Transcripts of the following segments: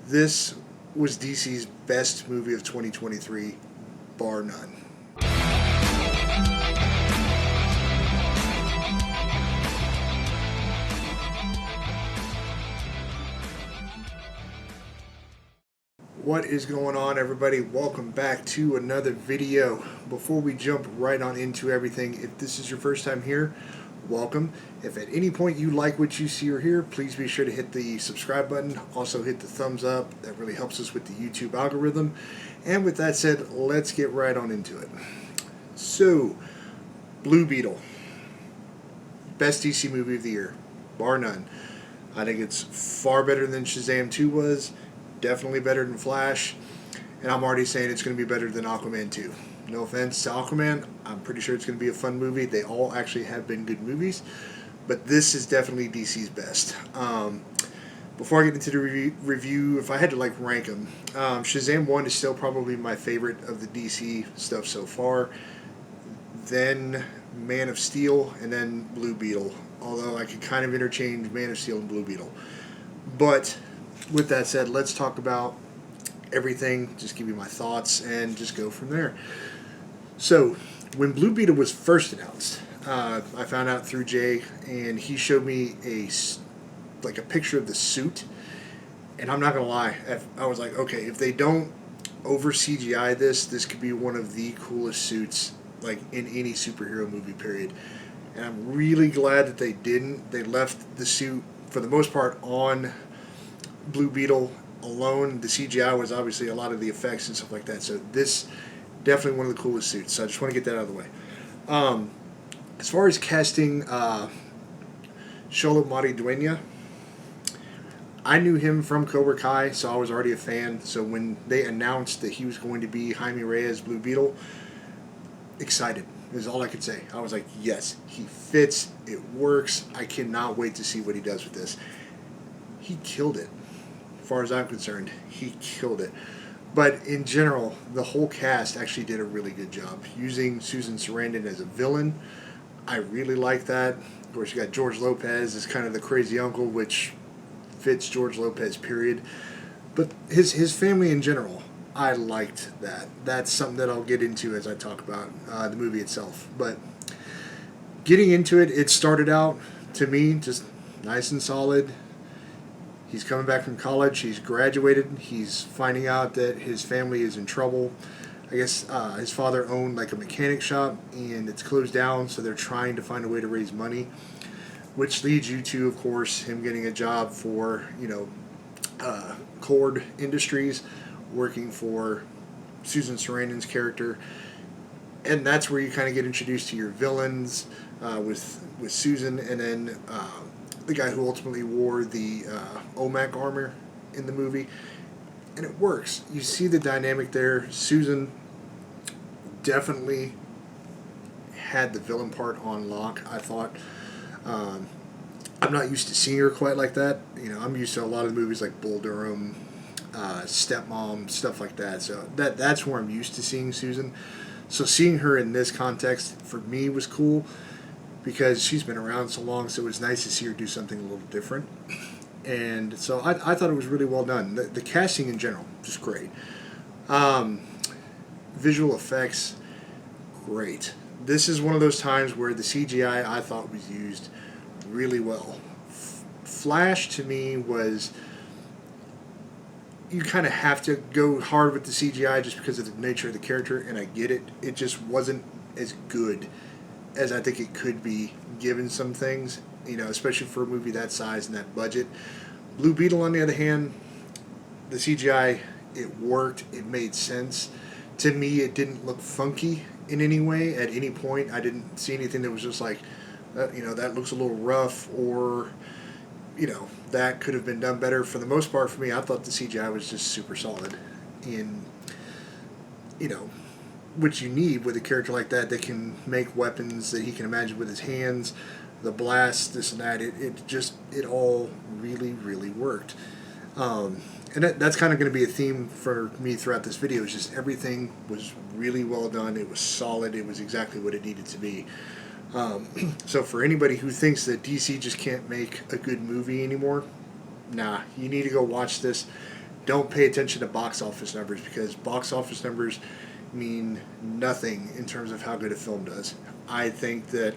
This was DC's best movie of 2023, bar none. What is going on, everybody? Welcome back to another video. Before we jump right on into everything, if this is your first time here, welcome. If at any point you like what you see or hear, please be sure to hit the subscribe button. Also hit the thumbs up. That really helps us with the YouTube algorithm. And with that said, let's get right on into it. So, Blue Beetle. Best DC movie of the year, bar none. I think it's far better than Shazam 2 was. Definitely better than Flash, and I'm already saying it's going to be better than Aquaman 2. No offense to Aquaman, I'm pretty sure it's going to be a fun movie. They all actually have been good movies, but this is definitely DC's best. Before I get into the review, if I had to rank them, Shazam 1 is still probably my favorite of the DC stuff so far. Then Man of Steel, and then Blue Beetle. Although I could kind of interchange Man of Steel and Blue Beetle. But with that said, let's talk about everything, just give you my thoughts, and just go from there. So, when Blue Beetle was first announced, I found out through Jay, and he showed me a picture of the suit, and I'm not going to lie, I was like, okay, if they don't over CGI this could be one of the coolest suits, in any superhero movie, period. And I'm really glad that they didn't. They left the suit, for the most part, on Blue Beetle alone. The CGI was obviously a lot of the effects and stuff like that. So this definitely one of the coolest suits. So I just want to get that out of the way. As far as casting, Xolo Maridueña, I knew him from Cobra Kai, so I was already a fan. So when they announced that he was going to be Jaime Reyes Blue Beetle, excited is all I could say. I was like, yes, he fits, it works. I cannot wait to see what he does with this. He killed it. As far as I'm concerned, he killed it. But in general, the whole cast actually did a really good job. Using Susan Sarandon as a villain, I really like that. Of course, you got George Lopez as kind of the crazy uncle, which fits George Lopez, period. But his family in general, I liked that. That's something that I'll get into as I talk about the movie itself. But getting into it, it started out, to me, just nice and solid. He's coming back from college. He's graduated. He's finding out that his family is in trouble. I guess his father owned a mechanic shop, and it's closed down, so they're trying to find a way to raise money, which leads you to, of course, him getting a job for, Cord Industries, working for Susan Sarandon's character. And that's where you kind of get introduced to your villains with Susan, and then the guy who ultimately wore the OMAC armor in the movie. And it works. You see the dynamic there. Susan definitely had the villain part on lock, I thought. I'm not used to seeing her quite like that. I'm used to a lot of the movies like Bull Durham, Stepmom, stuff like that. So that's where I'm used to seeing Susan. So seeing her in this context, for me, was cool, because she's been around so long, so it was nice to see her do something a little different. And so I thought it was really well done. The casting in general, just great. Visual effects, great. This is one of those times where the CGI, I thought, was used really well. Flash, to me, was, you kind of have to go hard with the CGI just because of the nature of the character, and I get it. It just wasn't as good as I think it could be, given some things, especially for a movie that size and that budget. Blue Beetle, on the other hand, the CGI, it worked, it made sense. To me, it didn't look funky in any way at any point. I didn't see anything that was just that looks a little rough, or, that could have been done better. For the most part, for me, I thought the CGI was just super solid. In, which you need with a character like that can make weapons that he can imagine with his hands, the blast, this and that. It all really, really worked. And that's kind of going to be a theme for me throughout this video. It's just everything was really well done. It was solid. It was exactly what it needed to be. So for anybody who thinks that DC just can't make a good movie anymore, nah, you need to go watch this. don't pay attention to box office numbers, because box office numbers mean nothing in terms of how good a film does. I think that,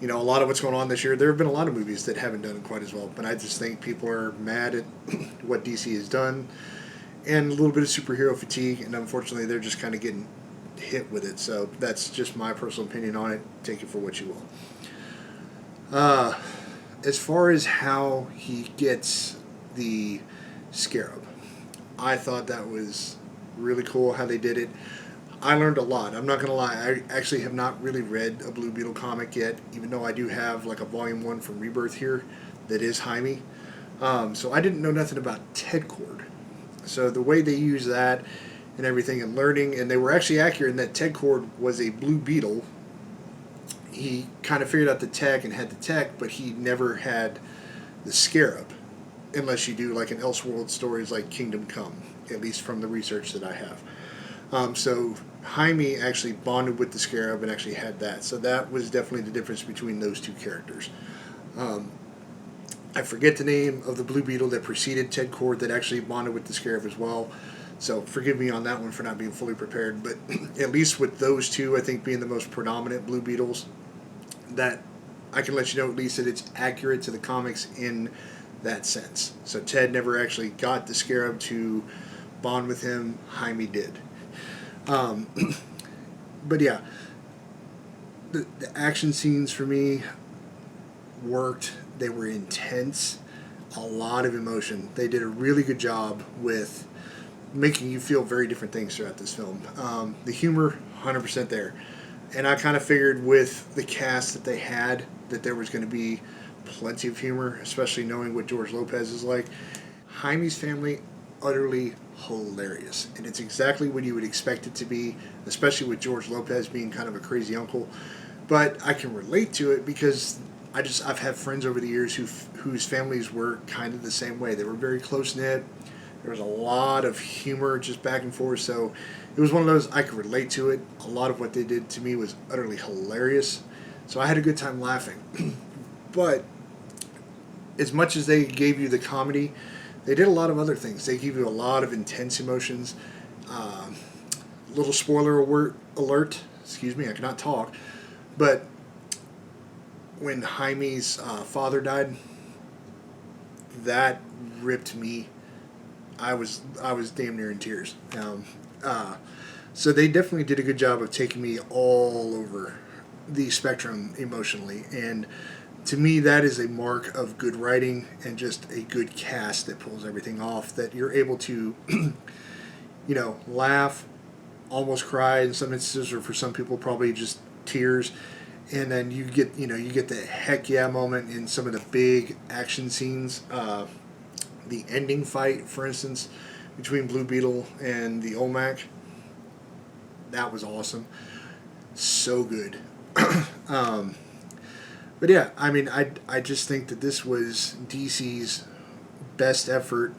a lot of what's going on this year, there have been a lot of movies that haven't done quite as well, but I just think people are mad at what DC has done, and a little bit of superhero fatigue, and unfortunately they're just kind of getting hit with it. So that's just my personal opinion on it. Take it for what you will. As far as how he gets the scarab, I thought that was really cool how they did it. I learned a lot. I'm not going to lie. I actually have not really read a Blue Beetle comic yet, even though I do have like a volume 1 from Rebirth here that is Jaime. So I didn't know nothing about Ted Cord. So the way they use that and everything, and learning, and they were actually accurate in that Ted Cord was a Blue Beetle. He kind of figured out the tech and had the tech, but he never had the scarab, unless you do like an Elseworld stories like Kingdom Come, at least from the research that I have. So Jaime actually bonded with the scarab and actually had that. So that was definitely the difference between those two characters. I forget the name of the Blue Beetle that preceded Ted Cord that actually bonded with the scarab as well. So forgive me on that one for not being fully prepared. But at least with those two, I think being the most predominant Blue Beetles, that I can let you know at least that it's accurate to the comics in that sense. So Ted never actually got the scarab to bond with him. Jaime did. But yeah, the action scenes for me worked. They were intense, a lot of emotion. They did a really good job with making you feel very different things throughout this film. The humor, 100% there. And I kind of figured with the cast that they had that there was going to be plenty of humor, especially knowing what George Lopez is like. Jaime's family, utterly hilarious, and it's exactly what you would expect it to be, especially with George Lopez being kind of a crazy uncle. But I can relate to it because I've had friends over the years whose families were kind of the same way. They were very close knit. There was a lot of humor just back and forth, so it was one of those I could relate to it. A lot of what they did to me was utterly hilarious, so I had a good time laughing. But as much as they gave you the comedy, they did a lot of other things. They give you a lot of intense emotions. Little spoiler alert. Excuse me, I cannot talk. But when Jaime's father died, that ripped me. I was damn near in tears. So they definitely did a good job of taking me all over the spectrum emotionally, and to me, that is a mark of good writing and just a good cast that pulls everything off. That you're able to, laugh, almost cry in some instances, or for some people probably just tears, and then you get the heck yeah moment in some of the big action scenes. The ending fight, for instance, between Blue Beetle and the Olmec, that was awesome, so good. But yeah, I mean, I just think that this was DC's best effort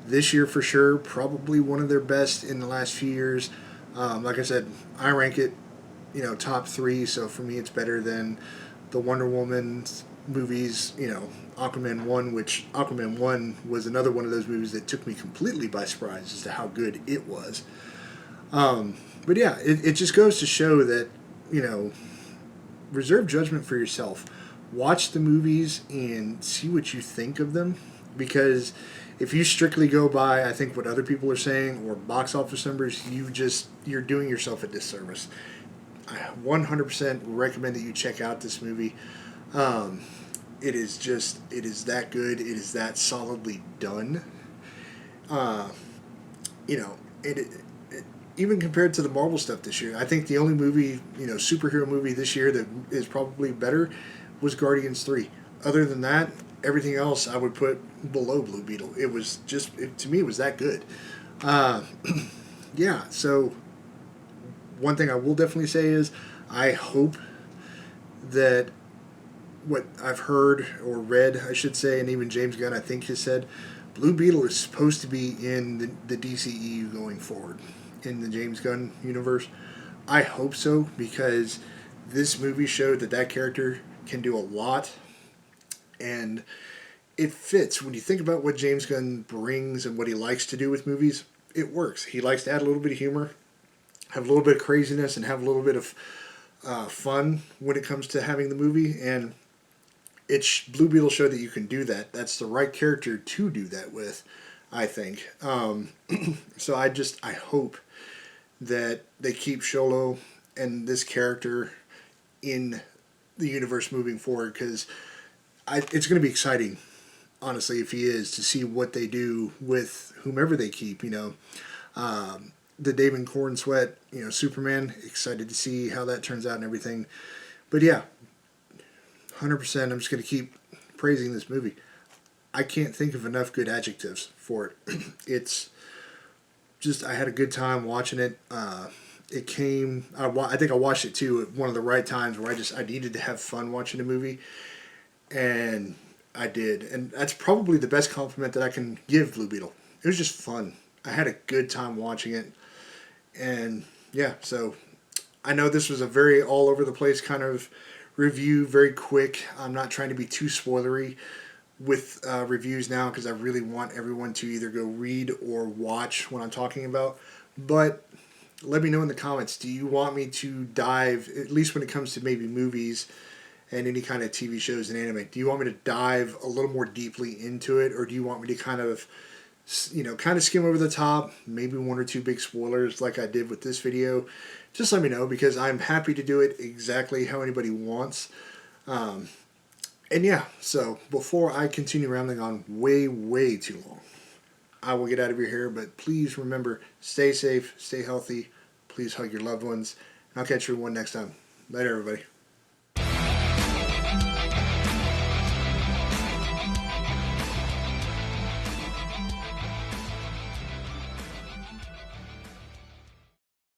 this year for sure. Probably one of their best in the last few years. Like I said, I rank it, top 3. So for me, it's better than the Wonder Woman movies. Aquaman 1, which Aquaman 1 was another one of those movies that took me completely by surprise as to how good it was. But yeah, it just goes to show that, reserve judgment for yourself. Watch the movies and see what you think of them, because if you strictly go by, I think, what other people are saying or box office numbers, you're doing yourself a disservice. I 100% recommend that you check out this movie. It is that good. It is that solidly done. It even compared to the Marvel stuff this year, I think the only movie, superhero movie this year that is probably better was Guardians 3. Other than that, everything else I would put below Blue Beetle. It was to me, it was that good. Yeah, so one thing I will definitely say is I hope that what I've heard or read, I should say, and even James Gunn, I think, has said, Blue Beetle is supposed to be in the DCEU going forward, in the James Gunn universe. I hope so, because this movie showed that character can do a lot, and it fits. When you think about what James Gunn brings and what he likes to do with movies, it works. He likes to add a little bit of humor, have a little bit of craziness, and have a little bit of fun when it comes to having the movie. And Blue Beetle showed that you can do that. That's the right character to do that with, I think. So I hope that they keep Sholo and this character in the universe moving forward, because it's going to be exciting, honestly, if he is, to see what they do with whomever they keep. The David Corn Sweat, Superman. Excited to see how that turns out and everything. But yeah, 100%. I'm just going to keep praising this movie. I can't think of enough good adjectives for it. It's just, I had a good time watching it. It came. I think I watched it too at one of the right times where I needed to have fun watching a movie, and I did. And that's probably the best compliment that I can give Blue Beetle. It was just fun. I had a good time watching it, and yeah. So I know this was a very all over the place kind of review, very quick. I'm not trying to be too spoilery with reviews now, because I really want everyone to either go read or watch what I'm talking about. But let me know in the comments, do you want me to dive, at least when it comes to maybe movies and any kind of TV shows and anime, do you want me to dive a little more deeply into it, or do you want me to kind of skim over the top, maybe one or two big spoilers like I did with this video? Just let me know, because I'm happy to do it exactly how anybody wants. And yeah, so before I continue rambling on way too long, I will get out of your hair. But please remember, stay safe, stay healthy. Please hug your loved ones. I'll catch everyone next time. Later, everybody.